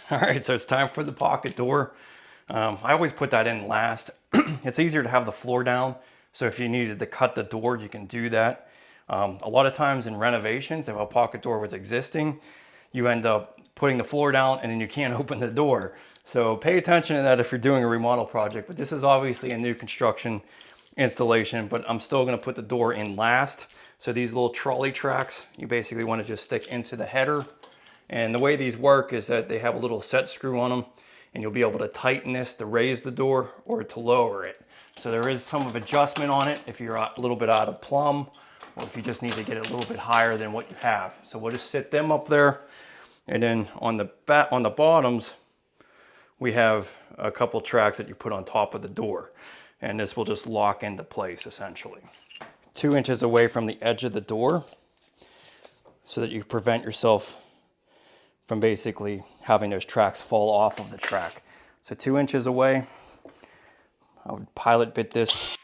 All right, so it's time for the pocket door. I always put that in last. It's easier to have the floor down, so if you needed to cut the door, you can do that. A lot of times in renovations, if a pocket door was existing, you end up putting the floor down and then you can't open the door. So pay attention to that if you're doing a remodel project, but this is obviously a new construction installation, but I'm still gonna put the door in last. So these little trolley tracks, you basically wanna just stick into the header. And the way these work is that they have a little set screw on them, and you'll be able to tighten this to raise the door or to lower it. So there is some of adjustment on it if you're a little bit out of plumb, or if you just need to get it a little bit higher than what you have. So we'll just sit them up there. And then on the bottoms, we have a couple tracks that you put on top of the door. And this will just lock into place essentially. 2 inches away from the edge of the door so that you prevent yourself from basically having those tracks fall off of the track. So 2 inches away, I would pilot bit this.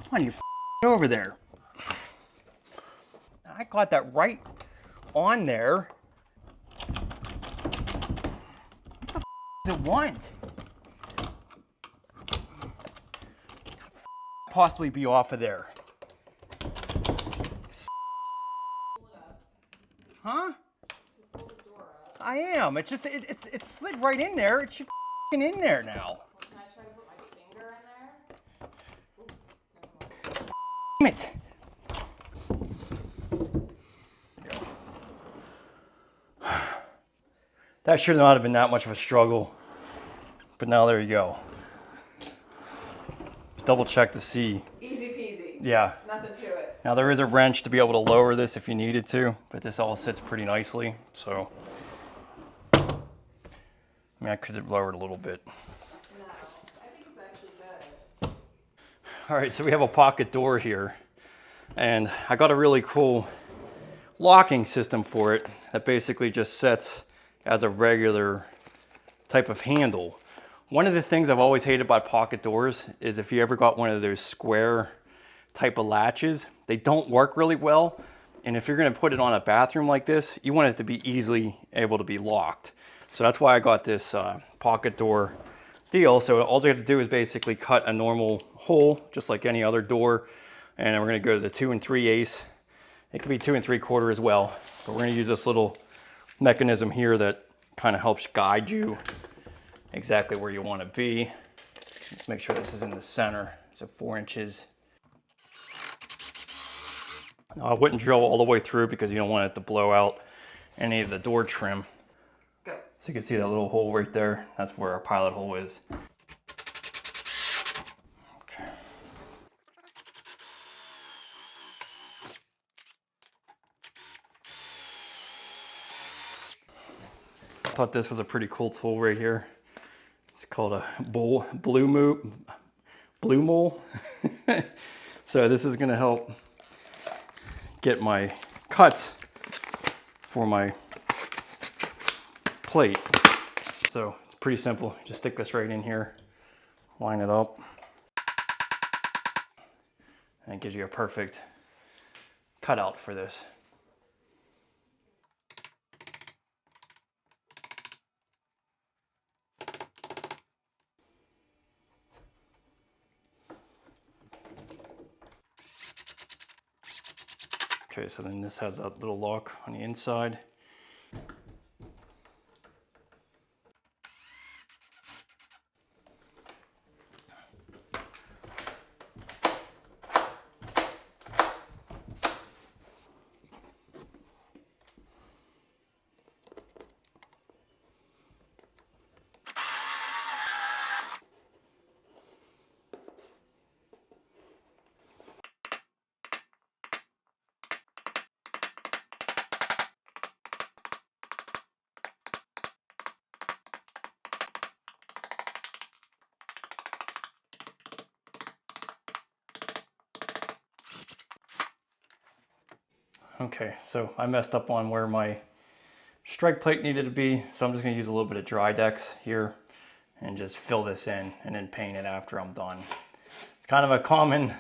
Come on, you over there. I got that right on there. What the does it want? Possibly be off of there. Huh? I am. It's just it slid right in there. It should be in there now. Can I try to put my finger in there? Damn it. That should not have been that much of a struggle, but now there you go. Just double check to see. Easy peasy. Yeah. Nothing to it. Now there is a wrench to be able to lower this if you needed to, but this all sits pretty nicely. So, I mean, I could have lowered a little bit. No, I think it's actually good. All right, so we have a pocket door here, and I got a really cool locking system for it that basically just sets as a regular type of handle. One of the things I've always hated about pocket doors is if you ever got one of those square type of latches, they don't work really well. And if you're gonna put it on a bathroom like this, you want it to be easily able to be locked. So that's why I got this pocket door deal. So all you have to do is basically cut a normal hole, just like any other door. And then we're gonna go to the 2 3/8. It could be 2 3/4 as well. But we're gonna use this little mechanism here that kind of helps guide you exactly where you want to be. Let's make sure this is in the center. So 4 inches. Now, I wouldn't drill all the way through because you don't want it to blow out any of the door trim. Go. So you can see that little hole right there. That's where our pilot hole is. Okay. I thought this was a pretty cool tool right here. It's called a Blu Mol. So this is gonna help get my cuts for my plate. So it's pretty simple. Just stick this right in here, line it up, and it gives you a perfect cutout for this. Okay, so then this has a little lock on the inside. Okay, so I messed up on where my strike plate needed to be, so I'm just gonna use a little bit of dry Dex here and just fill this in and then paint it after I'm done. It's kind of a common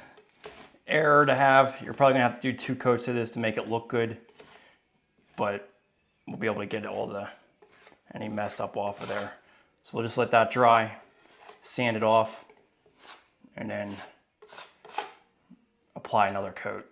error to have. You're probably gonna have to do 2 coats of this to make it look good, but we'll be able to get any mess up off of there. So we'll just let that dry, sand it off, and then apply another coat.